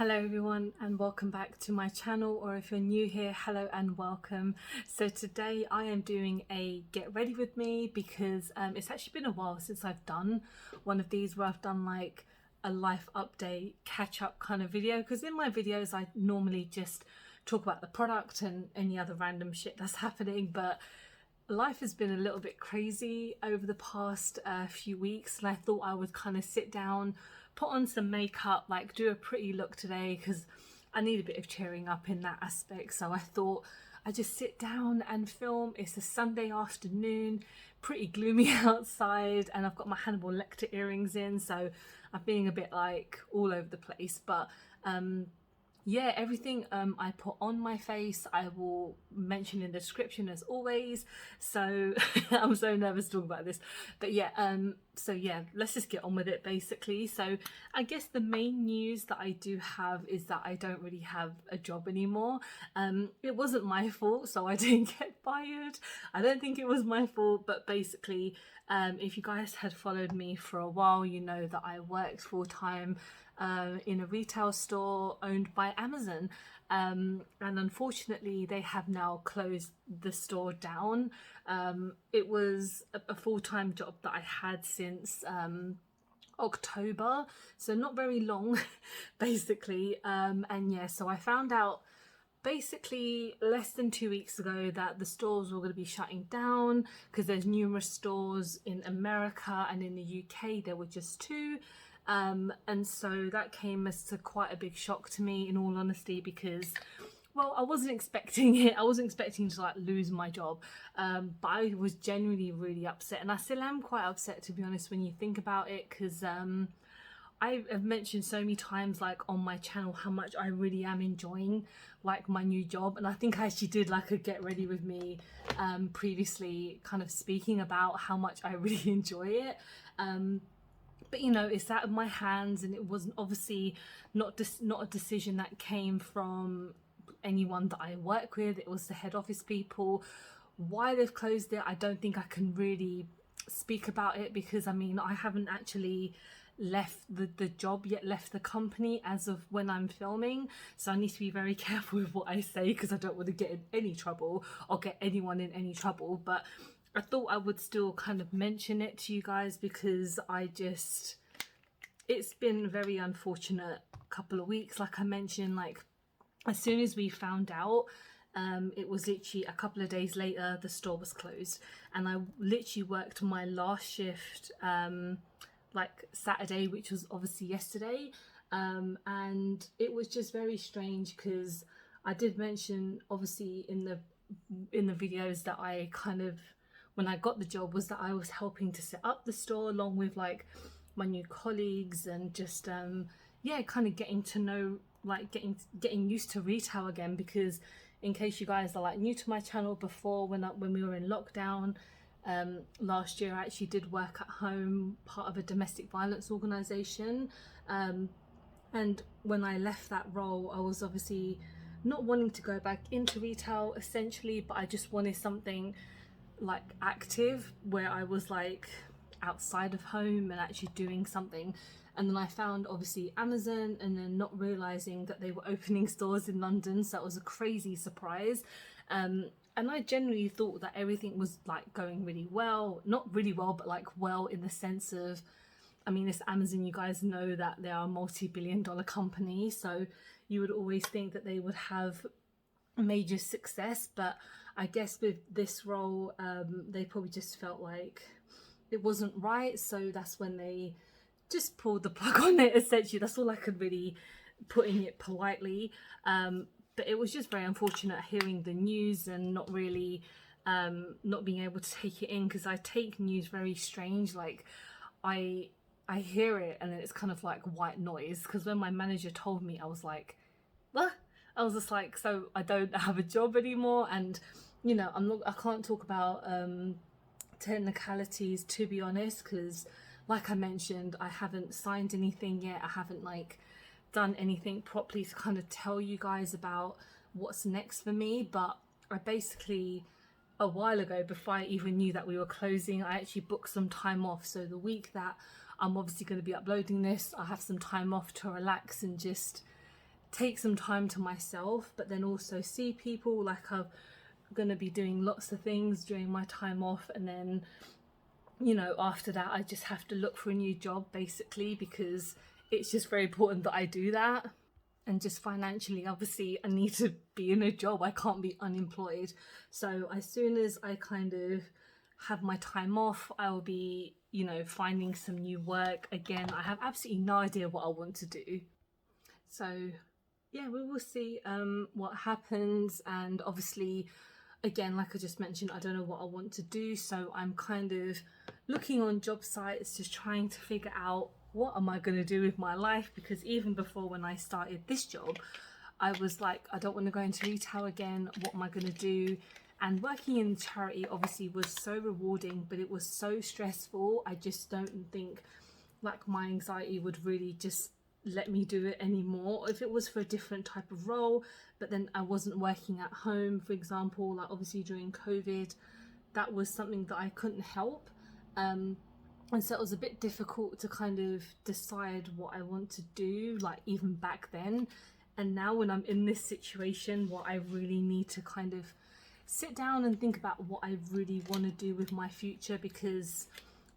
Hello everyone and welcome back to my channel, or if you're new here, hello and welcome. So today I am doing a get ready with me because it's actually been a while since I've done one of these where I've done like a life update catch up kind of video, because in my videos I normally just talk about the product and any other random shit that's happening, but life has been a little bit crazy over the past few weeks, and I thought I would kind of sit down, put on some makeup, like do a pretty look today because I need a bit of cheering up in that aspect. So I thought I'd just sit down and film. It's a Sunday afternoon, pretty gloomy outside, and I've got my Hannibal Lecter earrings in, so I'm being a bit like all over the place. But yeah, everything I put on my face I will mention in the description as always. So I'm so nervous to talk about this, but yeah, so yeah, let's just get on with it basically. So I guess the main news that I do have is that I don't really have a job anymore. It wasn't my fault, so I didn't get fired. I don't think it was my fault, but basically if you guys had followed me for a while, you know that I worked full-time in a retail store owned by Amazon, and unfortunately they have now closed the store down. It was a full-time job that I had since October, so not very long basically, and yeah, so I found out basically less than 2 weeks ago that the stores were going to be shutting down because there's numerous stores in America, and in the UK there were just two. And so that came as quite a big shock to me, in all honesty, because well, I wasn't expecting it. I wasn't expecting to like lose my job, but I was genuinely really upset, and I still am quite upset, to be honest, when you think about it, because I have mentioned so many times like on my channel how much I really am enjoying like my new job, and I think I actually did like a get ready with me previously, kind of speaking about how much I really enjoy it. But you know, it's out of my hands, and it wasn't obviously not a decision that came from anyone that I work with. It was the head office people. Why they've closed it, I don't think I can really speak about it, because I mean, I haven't actually left the job yet, left the company as of when I'm filming, so I need to be very careful with what I say because I don't want to get in any trouble or get anyone in any trouble. But I thought I would still kind of mention it to you guys, because it's been a very unfortunate couple of weeks. Like I mentioned, like as soon as we found out, it was literally a couple of days later the store was closed, and I literally worked my last shift like Saturday, which was obviously yesterday, and it was just very strange because I did mention obviously in the videos that I kind of, when I got the job, was that I was helping to set up the store along with like my new colleagues, and just yeah, kind of getting to know, like getting used to retail again. Because in case you guys are like new to my channel, before when we were in lockdown last year, I actually did work at home, part of a domestic violence organisation, and when I left that role, I was obviously not wanting to go back into retail essentially, but I just wanted something like active where I was like outside of home and actually doing something. And then I found obviously Amazon, and then not realizing that they were opening stores in London, so that was a crazy surprise. And I generally thought that everything was like going really well, not really well, but like well in the sense of, I mean, it's Amazon, you guys know that they are a multi-billion-dollar company, so you would always think that they would have major success. But I guess with this role, they probably just felt like it wasn't right, so that's when they just pulled the plug on it essentially. That's all I could really, putting it politely. But it was just very unfortunate hearing the news and not really not being able to take it in, because I take news very strange. Like I hear it and then it's kind of like white noise, because when my manager told me, I was like, what? I was just like, so I don't have a job anymore. And you know, I can't talk about technicalities, to be honest, because like I mentioned, I haven't signed anything yet. I haven't like done anything properly to kind of tell you guys about what's next for me. But I basically, a while ago, before I even knew that we were closing, I actually booked some time off. So the week that I'm obviously going to be uploading this, I have some time off to relax and just take some time to myself, but then also see people. Like I'm gonna be doing lots of things during my time off, and then, you know, after that I just have to look for a new job basically, because it's just very important that I do that. And just financially, obviously I need to be in a job, I can't be unemployed. So as soon as I kind of have my time off, I will be, you know, finding some new work. Again, I have absolutely no idea what I want to do, so yeah, we will see what happens. And obviously, again, like I just mentioned, I don't know what I want to do, so I'm kind of looking on job sites, just trying to figure out what am I going to do with my life. Because even before, when I started this job, I was like, I don't want to go into retail again, what am I going to do? And working in charity obviously was so rewarding, but it was so stressful. I just don't think like my anxiety would really just let me do it anymore. If it was for a different type of role, but then I wasn't working at home, for example, like obviously during COVID, that was something that I couldn't help. And so it was a bit difficult to kind of decide what I want to do, like even back then. And now when I'm in this situation, what I really need to kind of sit down and think about what I really want to do with my future, because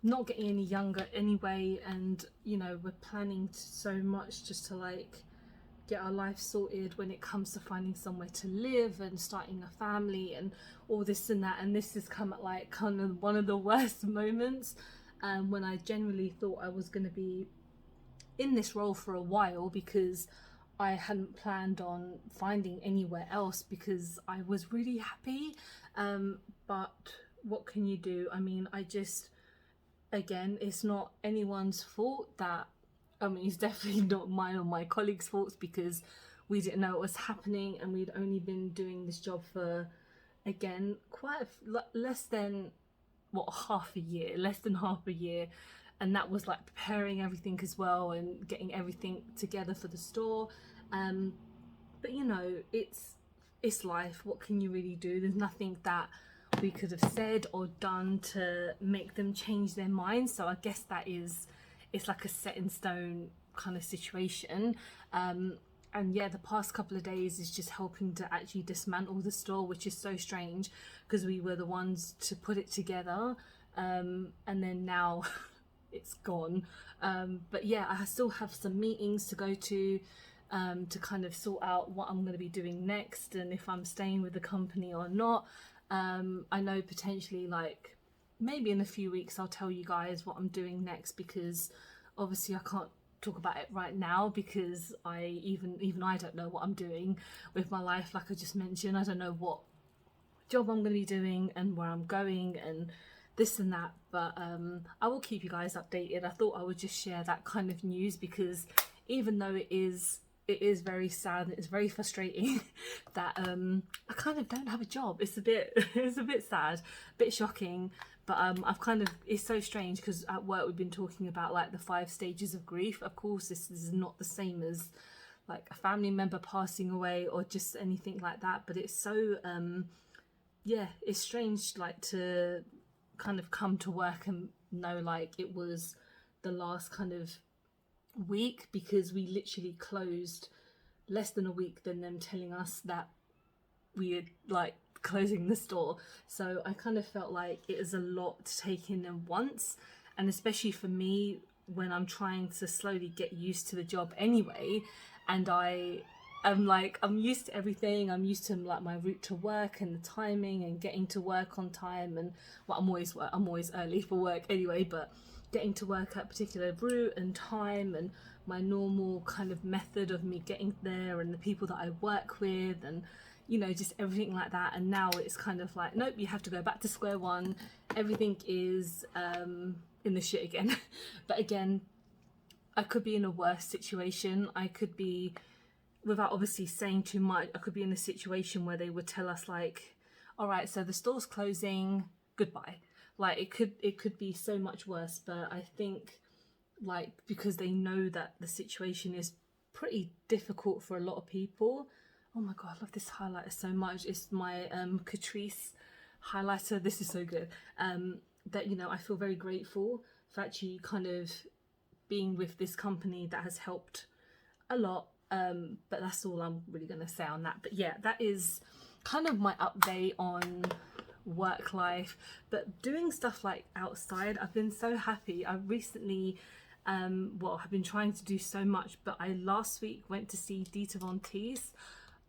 not getting any younger anyway, and you know, we're planning so much just to like get our life sorted when it comes to finding somewhere to live and starting a family and all this and that. And this has come at like kind of one of the worst moments, when I generally thought I was going to be in this role for a while, because I hadn't planned on finding anywhere else, because I was really happy. But what can you do? I mean, again, it's not anyone's fault that, I mean, it's definitely not mine or my colleagues' faults, because we didn't know what was happening, and we'd only been doing this job for, again, less than less than half a year. And that was like preparing everything as well and getting everything together for the store. But you know, it's life. What can you really do? There's nothing that we could have said or done to make them change their minds. So I guess it's like a set in stone kind of situation. And yeah, the past couple of days is just helping to actually dismantle the store, which is so strange because we were the ones to put it together. And then now it's gone. But yeah, I still have some meetings to go to kind of sort out what I'm going to be doing next, and if I'm staying with the company or not. I know potentially like maybe in a few weeks I'll tell you guys what I'm doing next, because obviously I can't talk about it right now, because even I don't know what I'm doing with my life. Like I just mentioned, I don't know what job I'm going to be doing and where I'm going and this and that, but I will keep you guys updated. I thought I would just share that kind of news, because even though it is very sad and it's very frustrating that I kind of don't have a job. It's a bit sad, a bit shocking, but I've kind of, it's so strange because at work we've been talking about like the 5 stages of grief. Of course this is not the same as like a family member passing away or just anything like that, but it's so yeah, it's strange like to kind of come to work and know like it was the last kind of week, because we literally closed less than a week than them telling us that we are like closing the store. So I kind of felt like it is a lot to take in at once, and especially for me when I'm trying to slowly get used to the job anyway, and I'm used to everything. I'm used to like my route to work and the timing and getting to work on time, and well, I'm always early for work anyway, but getting to work at a particular route and time and my normal kind of method of me getting there and the people that I work with and, you know, just everything like that. And now it's kind of like, nope, you have to go back to square one. Everything is in the shit again. But again, I could be in a worse situation. I could be, without obviously saying too much, I could be in a situation where they would tell us like, all right, so the store's closing, goodbye. Like it could be so much worse. But I think like because they know that the situation is pretty difficult for a lot of people. Oh my god, I love this highlighter so much. It's my Catrice highlighter. This is so good. That, you know, I feel very grateful for actually kind of being with this company that has helped a lot. But that's all I'm really going to say on that. But yeah, that is kind of my update on work life. But doing stuff like outside, I've been so happy. I recently I've been trying to do so much, but I last week went to see Dita Von Teese.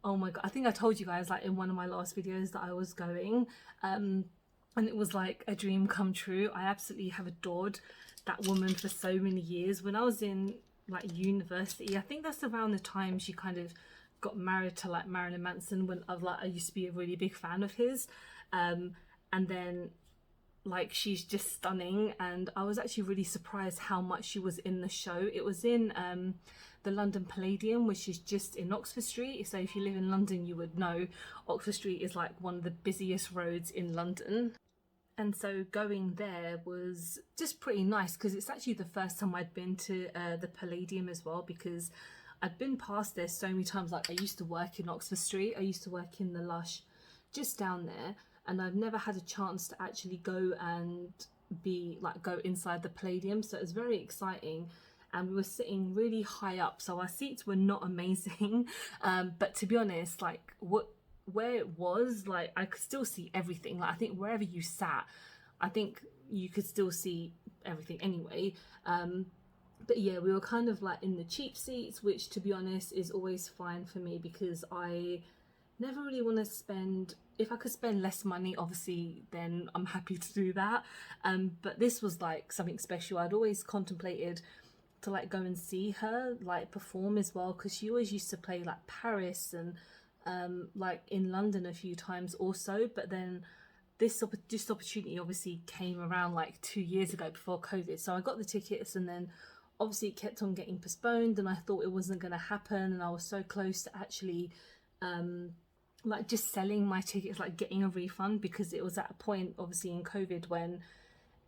Oh my god, I think I told you guys like in one of my last videos that I was going, and it was like a dream come true. I absolutely have adored that woman for so many years. When I was in like university, I think that's around the time she kind of got married to like Marilyn Manson, when I used to be a really big fan of his, and then like she's just stunning, and I was actually really surprised how much she was in the show. It was in the London Palladium, which is just in Oxford Street. So if you live in London, you would know Oxford Street is like one of the busiest roads in London. And so going there was just pretty nice, because it's actually the first time I'd been to the Palladium as well, because I'd been past there so many times. Like I used to work in Oxford Street, I used to work in the Lush just down there, and I've never had a chance to actually go and go inside the Palladium. So it was very exciting, and we were sitting really high up, so our seats were not amazing, but to be honest, like where it was, like I could still see everything. Like I think wherever you sat, I think you could still see everything anyway. But yeah, we were kind of like in the cheap seats, which to be honest is always fine for me, because I never really want to spend, if I could spend less money obviously, then I'm happy to do that. But this was like something special. I'd always contemplated to like go and see her like perform as well, because she always used to play like Paris and like in London a few times also. But then this opportunity obviously came around like 2 years ago before COVID, so I got the tickets, and then obviously it kept on getting postponed, and I thought it wasn't going to happen, and I was so close to actually like just selling my tickets, like getting a refund, because it was at a point obviously in COVID when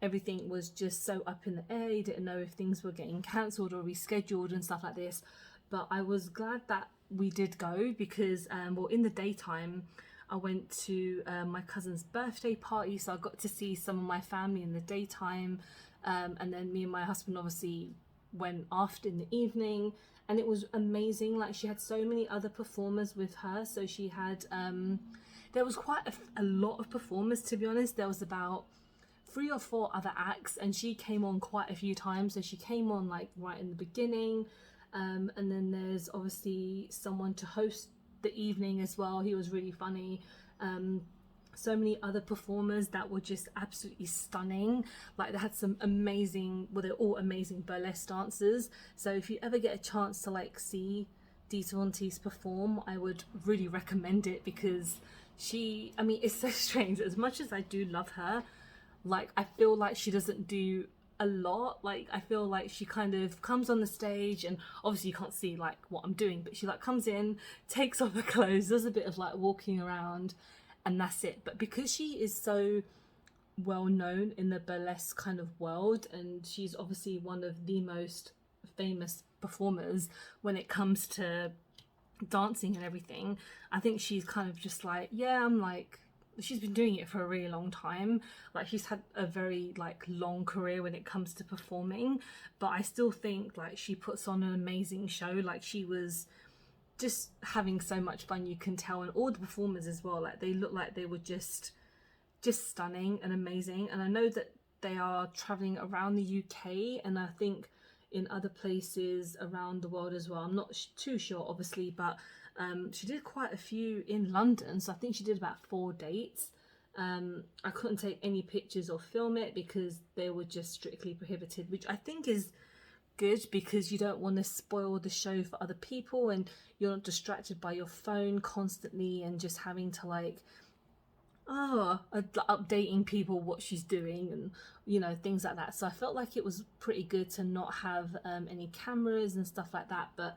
everything was just so up in the air. You didn't know if things were getting cancelled or rescheduled and stuff like this. But I was glad that we did go, because in the daytime I went to my cousin's birthday party, so I got to see some of my family in the daytime, and then me and my husband obviously went after in the evening, and it was amazing. Like she had so many other performers with her, so she had there was quite a lot of performers, to be honest. There was about 3 or 4 other acts, and she came on quite a few times. So she came on like right in the beginning, and then there's obviously someone to host the evening as well. He was really funny. So many other performers that were just absolutely stunning. Like they had some amazing, well, they're all amazing burlesque dancers. So if you ever get a chance to like see Dita Von Teese perform, I would really recommend it, because I mean, it's so strange. As much as I do love her, like I feel like she doesn't do a lot. Like I feel like she kind of comes on the stage, and obviously you can't see like what I'm doing, but she like comes in, takes off her clothes, does a bit of like walking around, and that's it. But because she is so well known in the burlesque kind of world, and she's obviously one of the most famous performers when it comes to dancing and everything, I think she's kind of just like, yeah, I'm like, she's been doing it for a really long time. Like she's had a very like long career when it comes to performing, but I still think like she puts on an amazing show. Like she was just having so much fun, you can tell, and all the performers as well, like they look like they were just stunning and amazing. And I know that they are traveling around the UK, and I think in other places around the world as well. I'm not too sure obviously, but she did quite a few in London, so I think she did about 4 dates. I couldn't take any pictures or film it because they were just strictly prohibited, which I think is good, because you don't want to spoil the show for other people, and you're not distracted by your phone constantly and just having to like updating people what she's doing, and you know, things like that. So I felt like it was pretty good to not have any cameras and stuff like that, but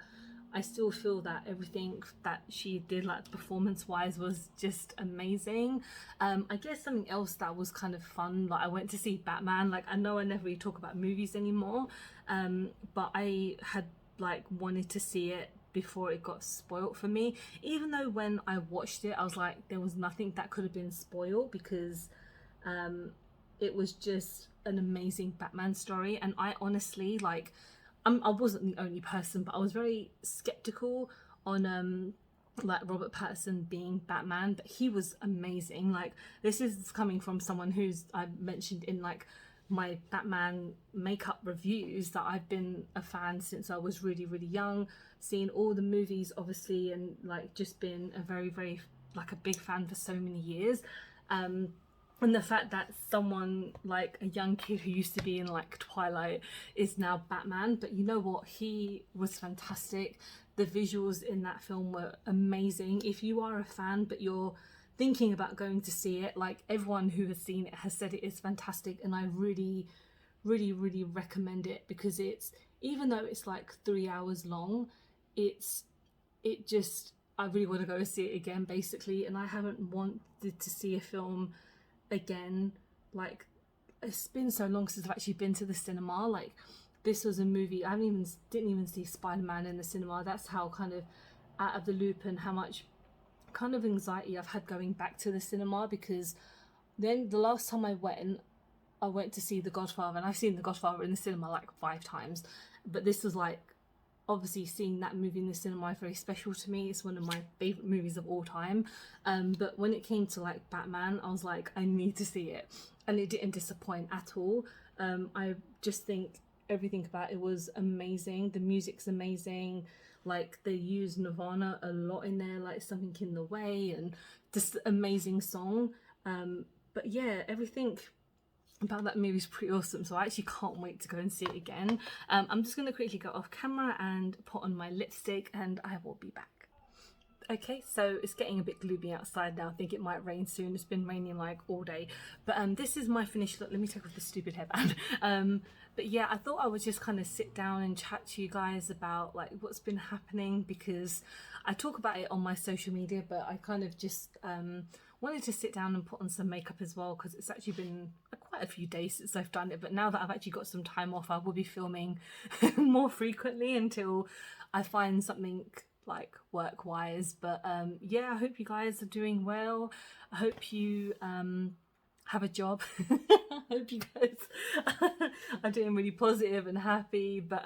I still feel that everything that she did, like performance wise, was just amazing. I guess something else that was kind of fun, like I went to see Batman. Like I know I never really talk about movies anymore, but I had like wanted to see it before it got spoiled for me, even though when I watched it I was like, there was nothing that could have been spoiled, because it was just an amazing Batman story. And I honestly, like, I wasn't the only person, but I was very skeptical on like Robert Pattinson being Batman, but he was amazing. Like, this is coming from someone who's, I mentioned in like my Batman makeup reviews, that I've been a fan since I was really young, seen all the movies obviously, and like just been a very like a big fan for so many years. And the fact that someone like a young kid who used to be in like Twilight is now Batman, but you know what, he was fantastic. The visuals in that film were amazing. If you are a fan but you're thinking about going to see it, like, everyone who has seen it has said it is fantastic, and I really recommend it, because it's, even though it's like 3 hours long, it just, I really want to go see it again basically. And I haven't wanted to see a film again, like, it's been so long since I've actually been to the cinema. Like, this was a movie, I didn't even see Spider-Man in the cinema. That's how kind of out of the loop and how much kind of anxiety I've had going back to the cinema, because then the last time I went to see The Godfather, and I've seen The Godfather in the cinema like 5 times, but this was like, obviously seeing that movie in the cinema is very special to me. It's one of my favorite movies of all time. But when it came to like Batman, I was like, I need to see it, and it didn't disappoint at all. I just think everything about it was amazing. The music's amazing. Like, they use Nirvana a lot in there, like Something in the Way, and just amazing song. But yeah, everything about that movie is pretty awesome, so I actually can't wait to go and see it again. I'm just going to quickly go off camera and put on my lipstick, and I will be back. Okay, so it's getting a bit gloomy outside now. I think it might rain soon. It's been raining like all day. But this is my finished look. Let me take off the stupid headband. But yeah, I thought I would just kind of sit down and chat to you guys about like what's been happening, because I talk about it on my social media, but I kind of just wanted to sit down and put on some makeup as well, because it's actually been quite a few days since I've done it. But now that I've actually got some time off, I will be filming more frequently until I find something like work-wise. But yeah, I hope you guys are doing well. I hope you have a job. I hope you guys are doing really positive and happy. But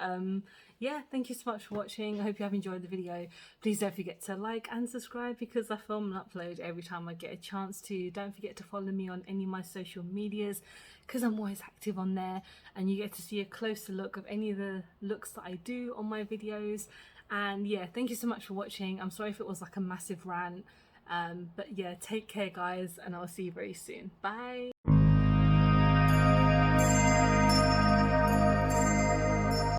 yeah, thank you so much for watching. I hope you have enjoyed the video. Please don't forget to like and subscribe, because I film and upload every time I get a chance to. Don't forget to follow me on any of my social medias, because I'm always active on there, and you get to see a closer look of any of the looks that I do on my videos. And yeah, thank you so much for watching. I'm sorry if it was like a massive rant, but yeah, take care guys, and I'll see you very soon. Bye.